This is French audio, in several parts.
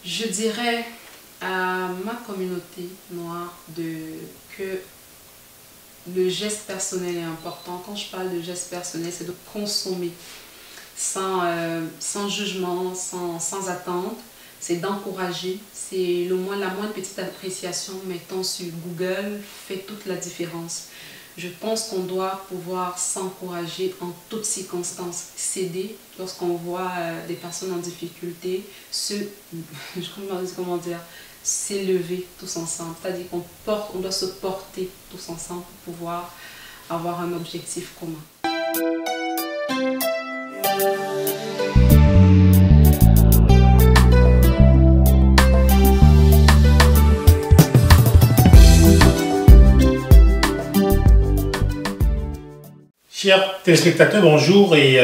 Je dirais à ma communauté noire que le geste personnel est important. Quand je parle de geste personnel, c'est de consommer sans jugement, sans attente. C'est d'encourager. C'est la moindre petite appréciation, mettant sur Google, fait toute la différence. Je pense qu'on doit pouvoir s'encourager en toutes circonstances, s'aider lorsqu'on voit des personnes en difficulté, s'élever tous ensemble. C'est-à-dire qu'on doit se porter tous ensemble pour pouvoir avoir un objectif commun. Chers téléspectateurs, bonjour et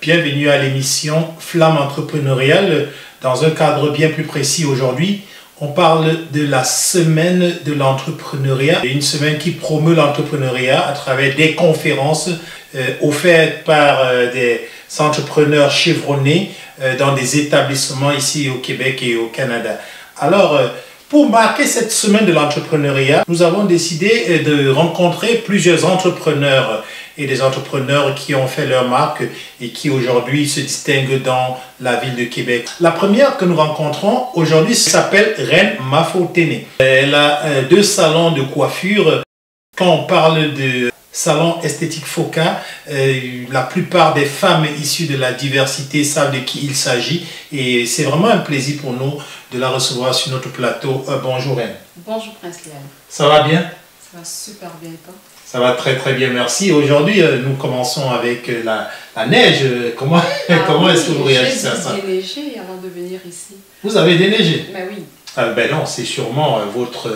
bienvenue à l'émission Flamme entrepreneuriale. Dans un cadre bien plus précis aujourd'hui, on parle de la semaine de l'entrepreneuriat. Une semaine qui promeut l'entrepreneuriat à travers des conférences offertes par des entrepreneurs chevronnés dans des établissements ici au Québec et au Canada. Alors, pour marquer cette semaine de l'entrepreneuriat, nous avons décidé de rencontrer plusieurs entrepreneurs et des entrepreneurs qui ont fait leur marque et qui aujourd'hui se distinguent dans la ville de Québec. La première que nous rencontrons aujourd'hui s'appelle Reine Mafotene. Elle a 2 salons de coiffure. Quand on parle de salon esthétique Foka, la plupart des femmes issues de la diversité savent de qui il s'agit et c'est vraiment un plaisir pour nous de la recevoir sur notre plateau. Bonjour Reine. Bonjour Prince Léal. Ça va bien? Ça va super bien et toi? Ça va très très bien, merci. Aujourd'hui, nous commençons avec la neige. Comment est-ce que vous réagissez à ça? J'ai déneigé avant de venir ici. Vous avez déneigé? Ben oui. Ben non, c'est sûrement votre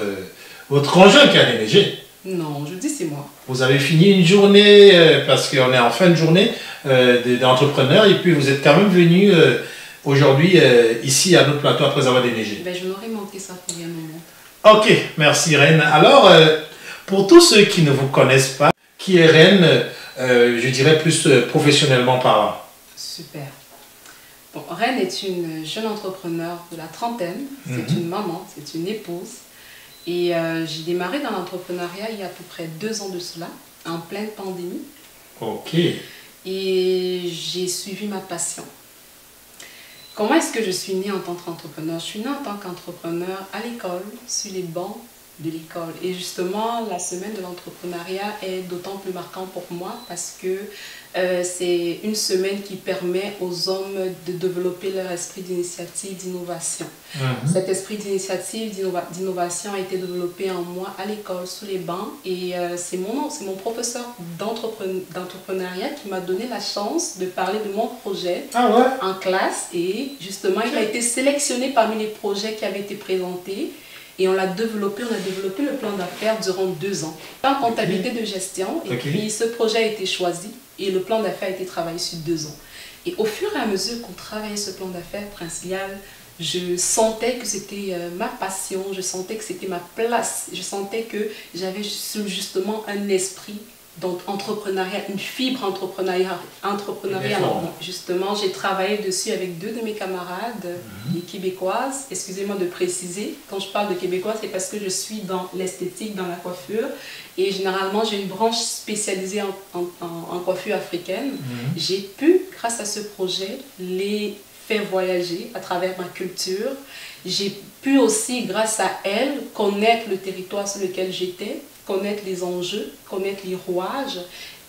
conjoint qui a déneigé. Non, je dis c'est moi. Vous avez fini une journée, parce qu'on est en fin de journée d'entrepreneur, et puis vous êtes quand même venu aujourd'hui ici à notre plateau après avoir déneigé. Ben je n'aurais manqué ça pour rien au monde. Ok, merci Reine. Alors, pour tous ceux qui ne vous connaissent pas, qui est Reine, je dirais plus professionnellement parlant? Super. Bon, Reine est une jeune entrepreneur de la trentaine, c'est une maman, c'est une épouse. Et j'ai démarré dans l'entrepreneuriat il y a à peu près 2 ans de cela, en pleine pandémie. Ok. Et j'ai suivi ma passion. Comment est-ce que je suis née en tant qu'entrepreneur? Je suis née en tant qu'entrepreneur à l'école, sur les bancs de l'école. Et justement, la semaine de l'entrepreneuriat est d'autant plus marquante pour moi parce que c'est une semaine qui permet aux hommes de développer leur esprit d'initiative, d'innovation. Cet esprit d'initiative, d'innovation a été développé en moi à l'école, sous les bancs. Et c'est mon professeur d'entrepreneuriat qui m'a donné la chance de parler de mon projet en classe. Et justement, il a été sélectionné parmi les projets qui avaient été présentés. Et on a développé le plan d'affaires durant 2 ans, en comptabilité de gestion. Et puis ce projet a été choisi et le plan d'affaires a été travaillé sur 2 ans. Et au fur et à mesure qu'on travaillait ce plan d'affaires, Prince Léal, je sentais que c'était ma passion, je sentais que c'était ma place, je sentais que j'avais justement un esprit d'entrepreneuriat, une fibre entrepreneuriale. Justement, j'ai travaillé dessus avec 2 de mes camarades, les québécoises. Excusez-moi de préciser, quand je parle de québécoises, c'est parce que je suis dans l'esthétique, dans la coiffure. Et généralement, j'ai une branche spécialisée en coiffure africaine. J'ai pu, grâce à ce projet, les faire voyager à travers ma culture. J'ai pu aussi, grâce à elle, connaître le territoire sur lequel j'étais, connaître les enjeux, connaître les rouages.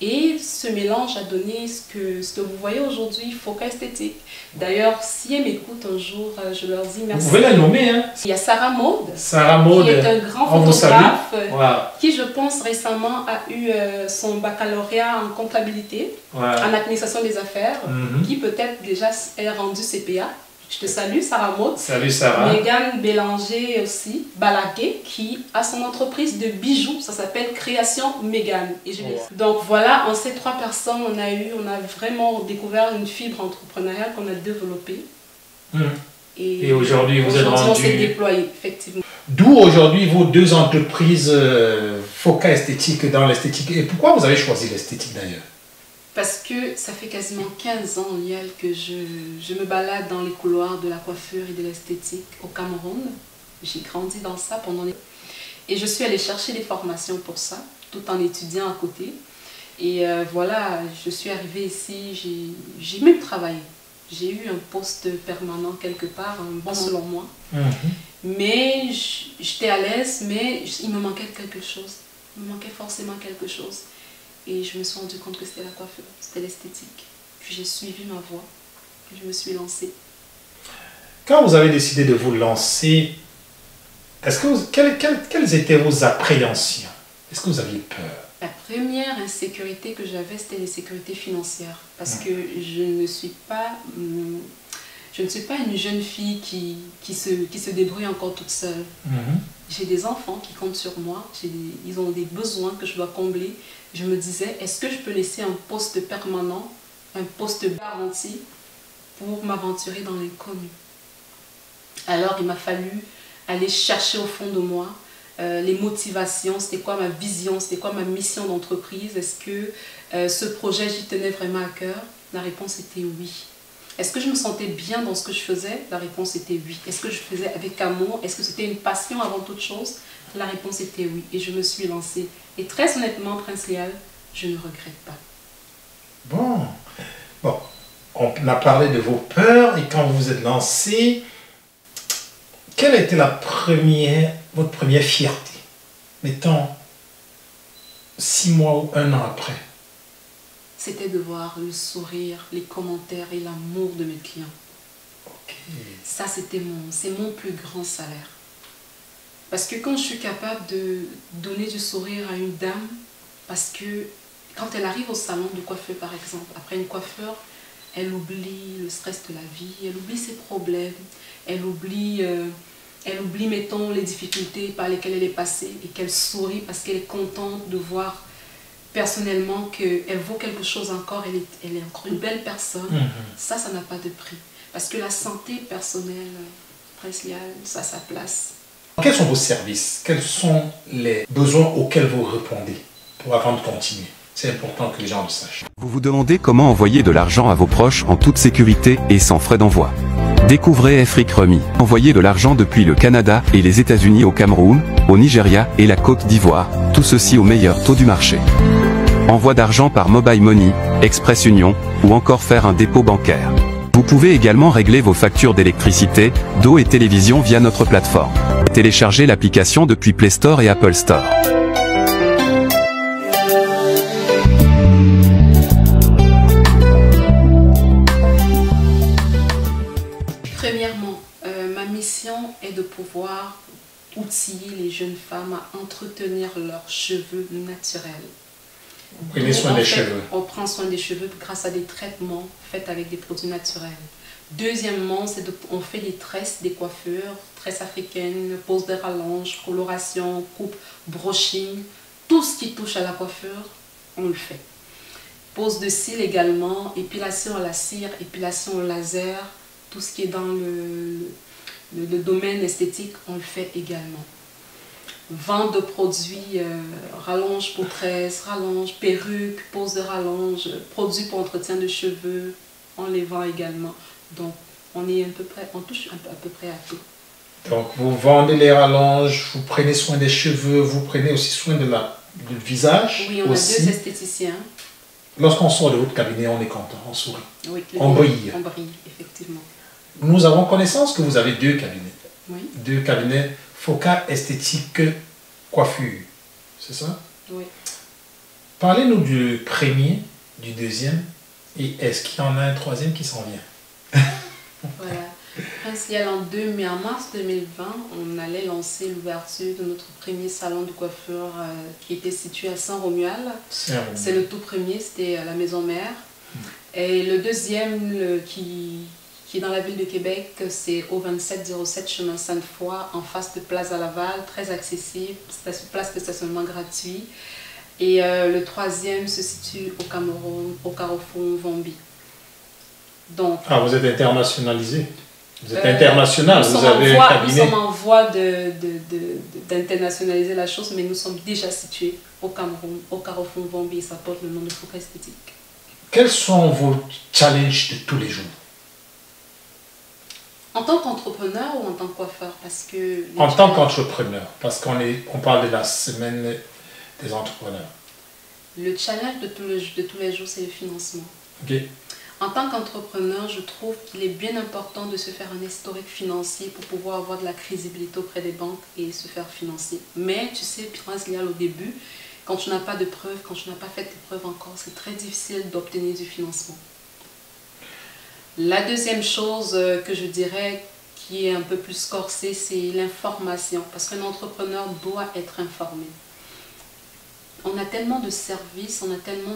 Et ce mélange a donné ce que vous voyez aujourd'hui, Foka Esthétique. D'ailleurs, si elles m'écoutent un jour, je leur dis merci. Vous pouvez la nommer, hein? Il y a Sarah Maud, qui est un grand photographe, qui, je pense, récemment a eu son baccalauréat en comptabilité, en administration des affaires, qui peut-être déjà est rendu CPA. Je te salue, Sarah Maud. Salut, Sarah. Mégane Bélanger aussi, Balagué, qui a son entreprise de bijoux. Ça s'appelle Création Mégane. Donc voilà, en ces 3 personnes, on a vraiment découvert une fibre entrepreneuriale qu'on a développée. Et aujourd'hui, vous êtes rendu... on s'est déployé, effectivement. D'où aujourd'hui vos 2 entreprises Foka Esthétique dans l'esthétique. Et pourquoi vous avez choisi l'esthétique d'ailleurs? Parce que ça fait quasiment 15 ans, Liel, que je me balade dans les couloirs de la coiffure et de l'esthétique au Cameroun. J'ai grandi dans ça pendant les... Et je suis allée chercher des formations pour ça, tout en étudiant à côté. Et voilà, je suis arrivée ici, j'ai même travaillé. J'ai eu un poste permanent quelque part, un bon selon moi. Mais j'étais à l'aise, mais il me manquait quelque chose. Il me manquait forcément quelque chose. Et je me suis rendu compte que c'était la coiffure, c'était l'esthétique. Puis j'ai suivi ma voie, puis je me suis lancée. Quand vous avez décidé de vous lancer, quelles étaient vos appréhensions? Est-ce que vous aviez peur? La première insécurité que j'avais, c'était l'insécurité financière. Parce que je ne suis pas une jeune fille qui se débrouille encore toute seule. J'ai des enfants qui comptent sur moi, ils ont des besoins que je dois combler. Je me disais, est-ce que je peux laisser un poste permanent, un poste garanti pour m'aventurer dans l'inconnu? Alors il m'a fallu aller chercher au fond de moi les motivations, c'était quoi ma vision, c'était quoi ma mission d'entreprise, est-ce que ce projet j'y tenais vraiment à cœur? La réponse était oui. Est-ce que je me sentais bien dans ce que je faisais? La réponse était oui. Est-ce que je faisais avec amour? Est-ce que c'était une passion avant toute chose? La réponse était oui. Et je me suis lancée. Et très honnêtement, Prince Lial, je ne regrette pas. Bon, on a parlé de vos peurs et quand vous vous êtes lancé, quelle a été votre première fierté? Mettons 6 mois ou 1 an après. C'était de voir le sourire, les commentaires et l'amour de mes clients. Ça, c'est mon plus grand salaire. Parce que quand je suis capable de donner du sourire à une dame, parce que quand elle arrive au salon de coiffeur, par exemple, après une coiffure, elle oublie le stress de la vie, elle oublie ses problèmes, elle oublie, mettons, les difficultés par lesquelles elle est passée et qu'elle sourit parce qu'elle est contente de voir personnellement qu'elle vaut quelque chose encore, elle est encore une belle personne. Ça n'a pas de prix. Parce que la santé personnelle, Prince Lial, ça a sa place. Quels sont vos services? Quels sont les besoins auxquels vous répondez avant de continuer? C'est important que les gens le sachent. Vous vous demandez comment envoyer de l'argent à vos proches en toute sécurité et sans frais d'envoi. Découvrez Afrique Remis. Envoyez de l'argent depuis le Canada et les États-Unis au Cameroun, au Nigeria et la Côte d'Ivoire, tout ceci au meilleur taux du marché. Envoi d'argent par Mobile Money, Express Union, ou encore faire un dépôt bancaire. Vous pouvez également régler vos factures d'électricité, d'eau et télévision via notre plateforme. Téléchargez l'application depuis Play Store et Apple Store. Premièrement, ma mission est de pouvoir outiller les jeunes femmes à entretenir leurs cheveux naturels. Vous prenez soin des cheveux. On prend soin des cheveux grâce à des traitements faits avec des produits naturels. Deuxièmement, on fait des tresses, des coiffures, tresses africaines, pose de rallonge, coloration, coupe, brushing. Tout ce qui touche à la coiffure, on le fait. Pose de cils également, épilation à la cire, épilation au laser. Tout ce qui est dans le domaine esthétique, on le fait également. Vente de produits, rallonge pour tresses, rallonge, perruque, pose de rallonge, produits pour entretien de cheveux, on les vend également. Donc, on touche à peu près à tout. Donc, vous vendez les rallonges, vous prenez soin des cheveux, vous prenez aussi soin du visage. Oui, on aussi. a 2 esthéticiens. Lorsqu'on sort de votre cabinet, on est content, on sourit. Oui, on brille. On brille, effectivement. Nous avons connaissance que vous avez 2 cabinets. Oui. 2 cabinets Foka Esthétique Coiffure. C'est ça? Oui. Parlez-nous du premier, du deuxième, et est-ce qu'il y en a un troisième qui s'en vient? Voilà. Prince Lial, en mars 2020, on allait lancer l'ouverture de notre premier salon de coiffure qui était situé à Saint-Romuald. C'est le tout premier, c'était à la Maison Mère. Et le deuxième qui est dans la ville de Québec, c'est au 2707 chemin Sainte-Foy, en face de Plaza Laval, très accessible, place de stationnement gratuit. Et le troisième se situe au Cameroun, au Carrefour Vombi. Donc, vous êtes internationalisé? Vous êtes international, vous avez un cabinet? Nous sommes en voie d'internationaliser la chose, mais nous sommes déjà situés au Cameroun, au Carrefour Vombi, ça porte le nom de Foka Esthétique. Quels sont vos challenges de tous les jours? En tant qu'entrepreneur ou en tant que coiffeur? Parce que En tant qu'entrepreneur, parce qu'on parle de la semaine des entrepreneurs. le challenge de tous les jours, c'est le financement. Ok. En tant qu'entrepreneur, je trouve qu'il est bien important de se faire un historique financier pour pouvoir avoir de la crédibilité auprès des banques et se faire financer. Mais tu sais, Prince Lial, au début, quand tu n'as pas de preuves, quand tu n'as pas fait tes preuves encore, c'est très difficile d'obtenir du financement. La deuxième chose que je dirais qui est un peu plus corsée, c'est l'information. Parce qu'un entrepreneur doit être informé. On a tellement de services, on a tellement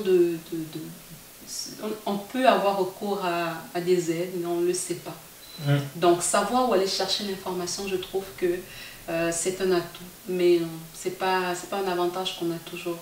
on peut avoir recours à des aides, mais on ne le sait pas. Donc, savoir où aller chercher l'information, je trouve que c'est un atout, mais ce n'est pas un avantage qu'on a toujours.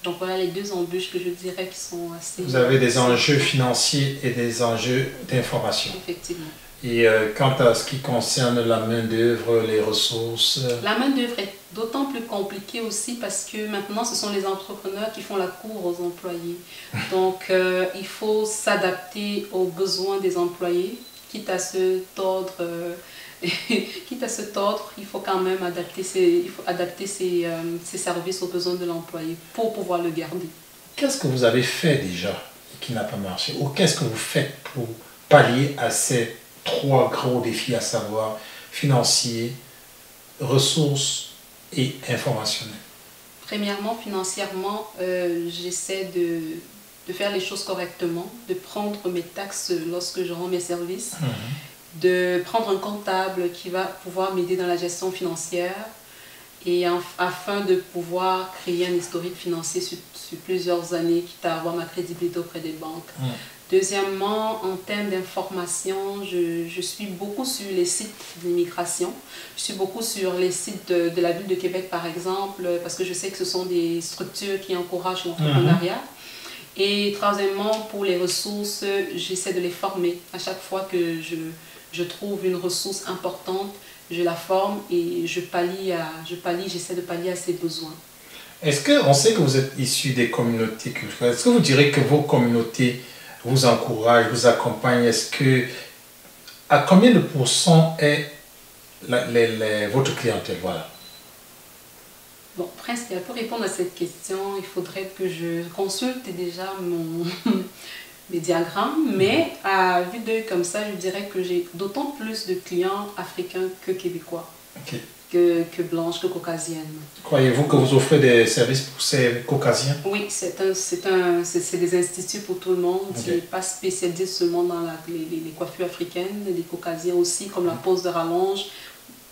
Donc, voilà les deux embûches que je dirais qui sont assez... Vous avez des enjeux financiers et des enjeux d'information. Effectivement. Et quant à ce qui concerne la main-d'œuvre, les ressources... La main-d'œuvre est d'autant plus compliquée aussi parce que maintenant, ce sont les entrepreneurs qui font la cour aux employés. Donc, il faut s'adapter aux besoins des employés, quitte à se tordre. Quitte à se tordre, il faut quand même adapter ses services aux besoins de l'employé pour pouvoir le garder. Qu'est-ce que vous avez fait déjà et qui n'a pas marché? Ou qu'est-ce que vous faites pour pallier à ces trois gros défis, à savoir financier, ressources et informationnels? Premièrement, financièrement, j'essaie de faire les choses correctement, de prendre mes taxes lorsque je rends mes services, de prendre un comptable qui va pouvoir m'aider dans la gestion financière et afin de pouvoir créer un historique financier sur plusieurs années, quitte à avoir ma crédibilité auprès des banques. Deuxièmement, en termes d'information, je suis beaucoup sur les sites d'immigration. Je suis beaucoup sur les sites de la ville de Québec, par exemple, parce que je sais que ce sont des structures qui encouragent l'entrepreneuriat. Et troisièmement, pour les ressources, j'essaie de les former. À chaque fois que je trouve une ressource importante, je la forme et j'essaie de pallier à ses besoins. Est-ce qu'on sait que vous êtes issu des communautés culturelles? Est-ce que vous direz que vos communautés vous encouragent, vous accompagnent? À combien de pourcents est votre clientèle? Voilà. Bon, Prince, pour répondre à cette question, il faudrait que je consulte déjà mes diagrammes, mais à vue d'œil comme ça, je dirais que j'ai d'autant plus de clients africains que québécois, que blanches, que caucasiennes. Croyez-vous que vous offrez des services pour ces caucasiens? Oui, c'est des instituts pour tout le monde, qui n'est pas spécialisé seulement dans les coiffures africaines, les caucasiens aussi, comme la pose de rallonge,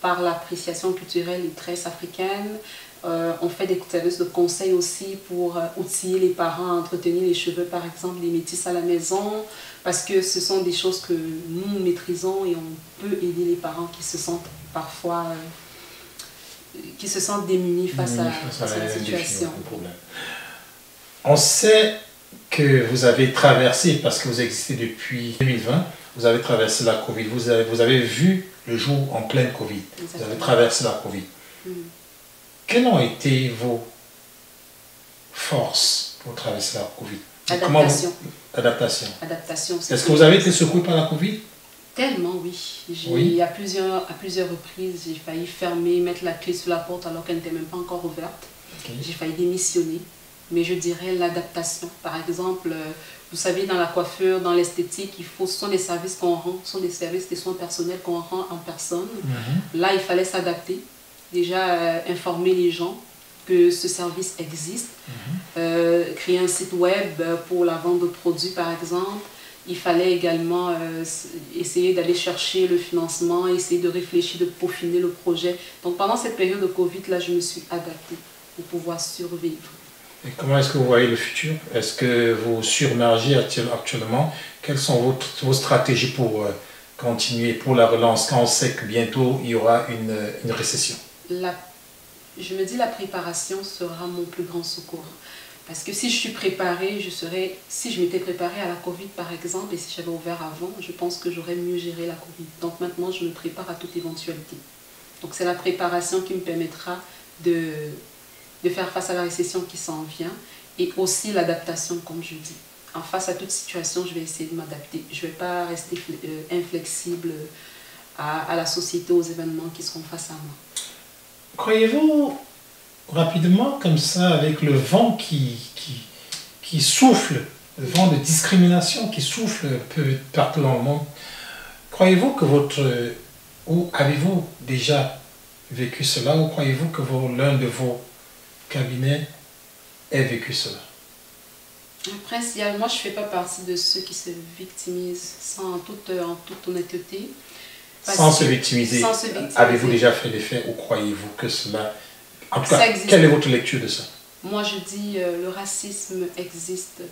par l'appréciation culturelle des tresses africaines. On fait des services de conseil aussi pour outiller les parents à entretenir les cheveux, par exemple, des métis à la maison, parce que ce sont des choses que nous maîtrisons et on peut aider les parents qui se sentent parfois démunis face à cette situation. On sait que vous avez traversé, parce que vous existez depuis 2020, vous avez traversé la Covid, vous avez vu le jour en pleine Covid, vous avez traversé la Covid. Quelles ont été vos forces pour traverser la Covid? Adaptation. Adaptation. Est-ce que vous avez été secoué par la Covid? Tellement, oui. À plusieurs reprises, j'ai failli fermer, mettre la clé sur la porte alors qu'elle n'était même pas encore ouverte. J'ai failli démissionner. Mais je dirais l'adaptation. Par exemple, vous savez, dans la coiffure, dans l'esthétique, ce sont des services qu'on rend, ce sont des services, des soins personnels qu'on rend en personne. Là, il fallait s'adapter. Déjà, informer les gens que ce service existe. Créer un site web pour la vente de produits, par exemple. Il fallait également essayer d'aller chercher le financement, essayer de réfléchir, de peaufiner le projet. Donc pendant cette période de Covid, là, je me suis adaptée pour pouvoir survivre. Et comment est-ce que vous voyez le futur? Est-ce que vous surmargez actuellement? Quelles sont vos stratégies pour continuer, pour la relance, quand on sait que bientôt il y aura une récession? Je me dis la préparation sera mon plus grand secours. Parce que si je suis préparée, si je m'étais préparée à la Covid par exemple, et si j'avais ouvert avant, je pense que j'aurais mieux géré la Covid. Donc maintenant, je me prépare à toute éventualité. Donc c'est la préparation qui me permettra de faire face à la récession qui s'en vient et aussi l'adaptation, comme je dis. en face à toute situation, je vais essayer de m'adapter. Je ne vais pas rester inflexible à la société, aux événements qui seront face à moi. Croyez-vous rapidement comme ça, avec le vent qui souffle, le vent de discrimination qui souffle un peu partout dans le monde, croyez-vous que ou avez-vous déjà vécu cela, ou croyez-vous que l'un de vos cabinets ait vécu cela? Après, moi, je ne fais pas partie de ceux qui se victimisent en toute honnêteté. Sans se victimiser. Avez-vous déjà fait des faits ou croyez-vous que cela... En tout cas, quelle est votre lecture de ça? Moi, je dis le racisme existe.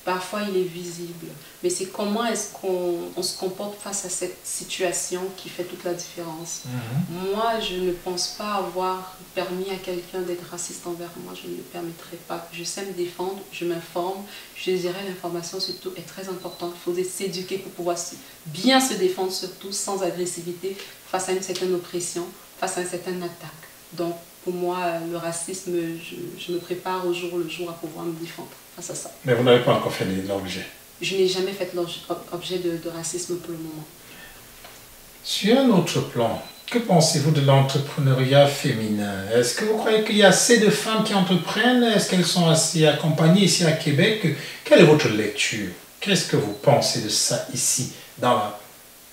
Parfois, il est visible. Mais c'est comment est-ce qu'on se comporte face à cette situation qui fait toute la différence. Moi, je ne pense pas avoir permis à quelqu'un d'être raciste envers moi. Je ne le permettrai pas. Je sais me défendre, je m'informe. Je dirais l'information surtout est très importante. Il faut s'éduquer pour pouvoir bien se défendre, surtout sans agressivité, face à une certaine oppression, face à une certaine attaque. Donc, pour moi, le racisme, je me prépare au jour le jour à pouvoir me défendre face à ça. Mais vous n'avez pas encore fait l'objet? Je n'ai jamais fait l'objet de racisme pour le moment. Sur un autre plan, que pensez-vous de l'entrepreneuriat féminin? Est-ce que vous croyez qu'il y a assez de femmes qui entreprennent? Est-ce qu'elles sont assez accompagnées ici à Québec? Quelle est votre lecture? Qu'est-ce que vous pensez de ça ici, dans la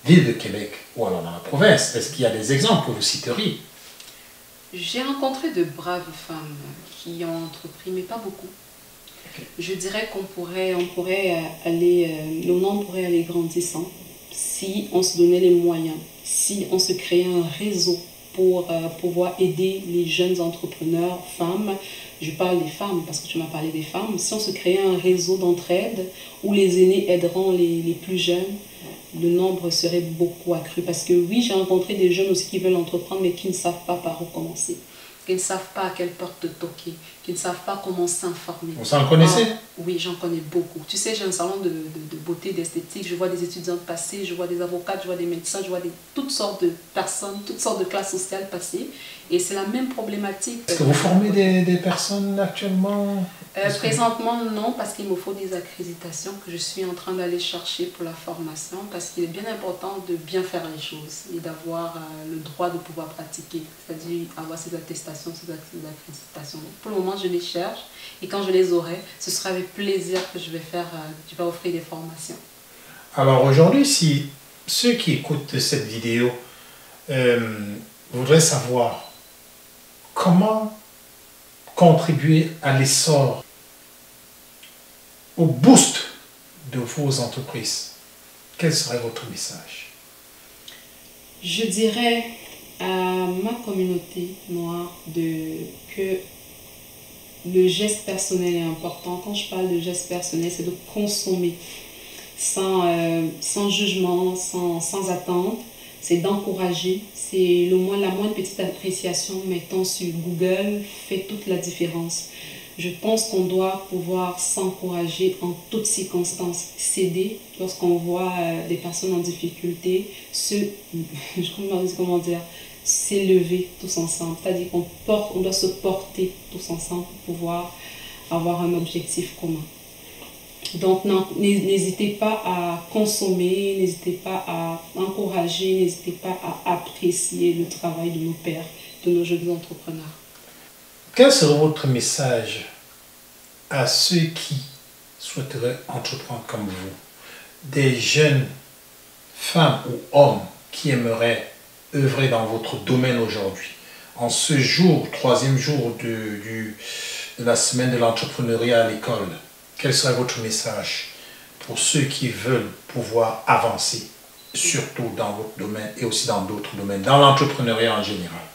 ville de Québec ou alors dans la province? Est-ce qu'il y a des exemples que vous citeriez? J'ai rencontré de braves femmes qui ont entrepris, mais pas beaucoup. Je dirais qu'on pourrait aller, le nombre pourrait aller grandissant si on se donnait les moyens, si on se créait un réseau pour pouvoir aider les jeunes entrepreneurs, femmes. Je parle des femmes parce que tu m'as parlé des femmes. Si on se créait un réseau d'entraide où les aînés aideront les plus jeunes, le nombre serait beaucoup accru. Parce que oui, j'ai rencontré des jeunes aussi qui veulent entreprendre, mais qui ne savent pas par où commencer, qui ne savent pas à quelle porte toquer, qui ne savent pas comment s'informer. Vous en connaissez? Oui, j'en connais beaucoup. Tu sais, j'ai un salon de beauté, d'esthétique, je vois des étudiantes passer, je vois des avocates, je vois des médecins, je vois toutes sortes de personnes, toutes sortes de classes sociales passer. Et c'est la même problématique. Est-ce que vous formez des personnes actuellement? Présentement, non, parce qu'il me faut des accréditations que je suis en train d'aller chercher pour la formation, parce qu'il est bien important de bien faire les choses et d'avoir le droit de pouvoir pratiquer, c'est-à-dire avoir ces attestations, ces accréditations. Pour le moment, je les cherche et quand je les aurai, ce sera avec plaisir que je vais offrir des formations. Alors aujourd'hui, si ceux qui écoutent cette vidéo voudraient savoir comment contribuer à l'essor, au boost de vos entreprises, quel serait votre message? Je dirais à ma communauté noire que le geste personnel est important. Quand je parle de geste personnel, c'est de consommer sans jugement, sans attente. C'est d'encourager, c'est la moindre petite appréciation, mettant sur Google, fait toute la différence. Je pense qu'on doit pouvoir s'encourager en toutes circonstances, s'aider lorsqu'on voit des personnes en difficulté, s'élever tous ensemble. C'est-à-dire qu'on doit se porter tous ensemble pour pouvoir avoir un objectif commun. Donc, n'hésitez pas à consommer, n'hésitez pas à encourager, n'hésitez pas à apprécier le travail de nos pères, de nos jeunes entrepreneurs. Quel serait votre message à ceux qui souhaiteraient entreprendre comme vous? Des jeunes femmes ou hommes qui aimeraient œuvrer dans votre domaine aujourd'hui. En ce jour, 3e jour de la semaine de l'entrepreneuriat à l'école, quel serait votre message pour ceux qui veulent pouvoir avancer, surtout dans votre domaine et aussi dans d'autres domaines, dans l'entrepreneuriat en général?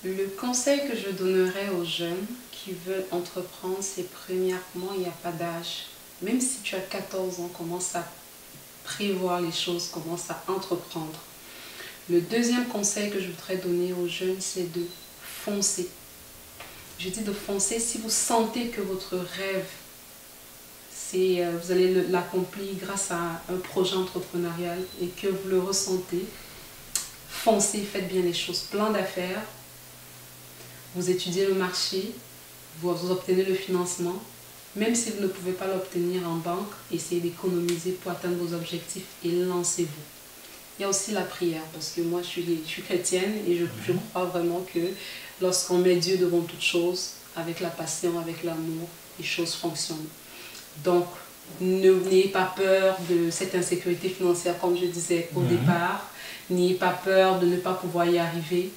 Le conseil que je donnerais aux jeunes qui veulent entreprendre, c'est premièrement, il n'y a pas d'âge. Même si tu as 14 ans, commence à prévoir les choses, commence à entreprendre. Le deuxième conseil que je voudrais donner aux jeunes, c'est de foncer. Je dis de foncer si vous sentez que votre rêve, vous allez l'accomplir grâce à un projet entrepreneurial et que vous le ressentez, foncez, faites bien les choses. Plan d'affaires, vous étudiez le marché, vous obtenez le financement Même si vous ne pouvez pas l'obtenir en banque, essayez d'économiser pour atteindre vos objectifs et lancez-vous. Il y a aussi la prière, parce que moi je suis chrétienne et je crois vraiment que lorsqu'on met Dieu devant toute chose, avec la passion, avec l'amour, les choses fonctionnent. Donc, n'ayez pas peur de cette insécurité financière, comme je disais au départ. N'ayez pas peur de ne pas pouvoir y arriver.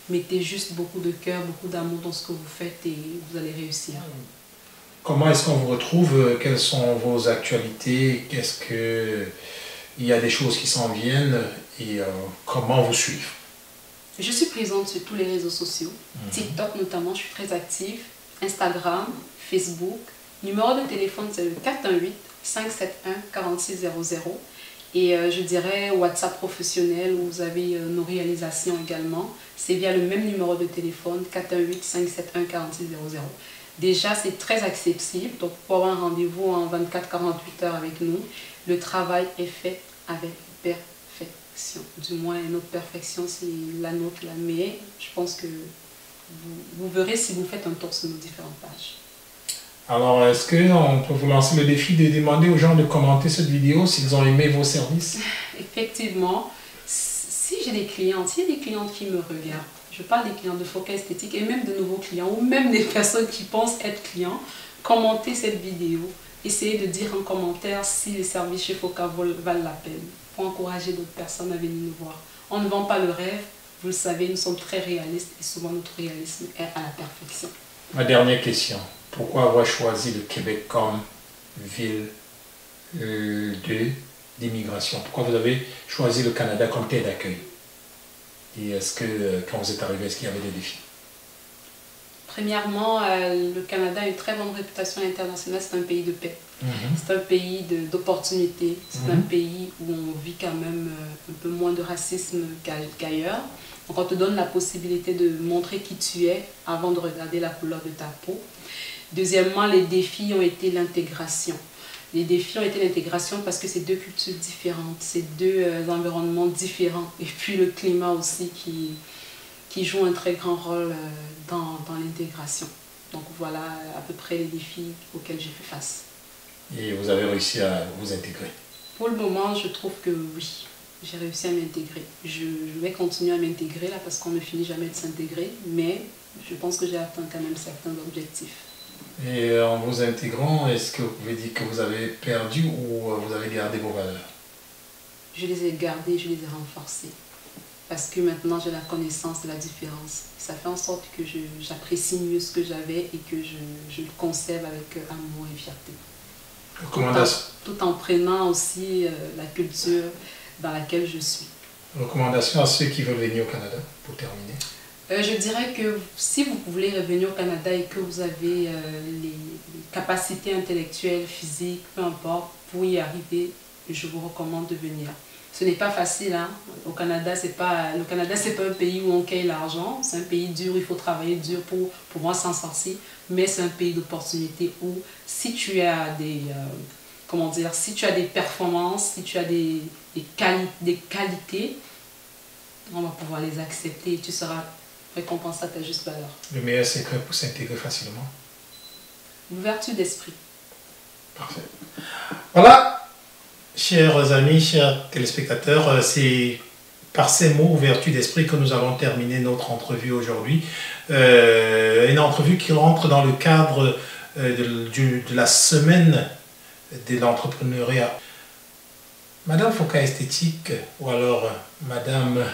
Mettez juste beaucoup de cœur, beaucoup d'amour dans ce que vous faites et vous allez réussir. Comment est-ce qu'on vous retrouve? Quelles sont vos actualités? Qu'est-ce que... Il y a des choses qui s'en viennent et comment vous suivre? Je suis présente sur tous les réseaux sociaux. TikTok notamment, je suis très active. Instagram, Facebook. Numéro de téléphone, c'est le 418-571-4600. Et je dirais WhatsApp professionnel où vous avez nos réalisations également. C'est via le même numéro de téléphone, 418-571-4600. Déjà, c'est très accessible. Donc, pour avoir un rendez-vous en 24-48 heures avec nous, le travail est fait avec perfection. Du moins, notre perfection, c'est la nôtre, la meilleure. Je pense que vous verrez si vous faites un tour sur nos différentes pages. Alors, est-ce qu'on peut vous lancer le défi de demander aux gens de commenter cette vidéo s'ils ont aimé vos services? Effectivement, si j'ai des clients, s'il y a des clientes qui me regardent, je parle des clients de Foka Esthétique et même de nouveaux clients ou même des personnes qui pensent être clients, commentez cette vidéo. Essayez de dire en commentaire si les services chez Foka valent la peine pour encourager d'autres personnes à venir nous voir. On ne vend pas le rêve, vous le savez, nous sommes très réalistes et souvent notre réalisme est à la perfection. Ma dernière question, pourquoi avoir choisi le Québec comme ville d'immigration? Pourquoi vous avez choisi le Canada comme terre d'accueil? Et est-ce que quand vous êtes arrivé, est-ce qu'il y avait des défis? Premièrement, le Canada a une très bonne réputation internationale, c'est un pays de paix. C'est un pays d'opportunités, c'est un pays où on vit quand même un peu moins de racisme qu'ailleurs. Donc on te donne la possibilité de montrer qui tu es avant de regarder la couleur de ta peau. Deuxièmement, les défis ont été l'intégration. Les défis ont été l'intégration parce que c'est deux cultures différentes, c'est deux environnements différents. Et puis le climat aussi qui joue un très grand rôle dans l'intégration. Donc voilà à peu près les défis auxquels j'ai fait face. Et vous avez réussi à vous intégrer? Pour le moment, je trouve que oui, j'ai réussi à m'intégrer. Je vais continuer à m'intégrer là parce qu'on ne finit jamais de s'intégrer, mais je pense que j'ai atteint quand même certains objectifs. Et en vous intégrant, est-ce que vous pouvez dire que vous avez perdu ou vous avez gardé vos valeurs? Je les ai gardées, je les ai renforcées. Parce que maintenant j'ai la connaissance de la différence. Ça fait en sorte que j'apprécie mieux ce que j'avais et que je le conserve avec amour et fierté. Tout en prenant aussi la culture dans laquelle je suis. Recommandation à ceux qui veulent venir au Canada, pour terminer? Je dirais que si vous voulez revenir au Canada et que vous avez les capacités intellectuelles, physiques, peu importe, pour y arriver, je vous recommande de venir. Ce n'est pas facile, hein. Le Canada, c'est pas un pays où on cueille l'argent. C'est un pays dur, il faut travailler dur pour pouvoir s'en sortir. Mais c'est un pays d'opportunités où si tu as si tu as des performances, si tu as des qualités, on va pouvoir les accepter et tu seras récompensé à ta juste valeur. Le meilleur secret pour s'intégrer facilement? L'ouverture d'esprit. Parfait. Voilà. Chers amis, chers téléspectateurs, c'est par ces mots, ouverture d'esprit, que nous avons terminé notre entrevue aujourd'hui. Une entrevue qui rentre dans le cadre de la semaine de l'entrepreneuriat. Madame Foka Esthétique, ou alors Madame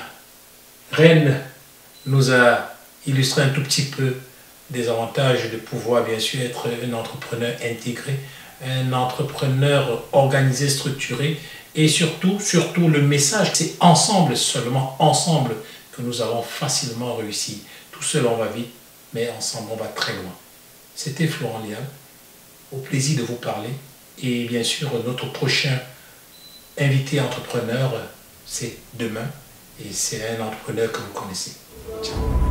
Reine, nous a illustré un tout petit peu des avantages de pouvoir bien sûr être un entrepreneur intégré, un entrepreneur organisé, structuré, et surtout le message, c'est ensemble, seulement ensemble, que nous allons facilement réussir. Tout seul on va vite, mais ensemble on va très loin. C'était Florent Lial, au plaisir de vous parler, et bien sûr notre prochain invité entrepreneur, c'est demain, et c'est un entrepreneur que vous connaissez. Ciao.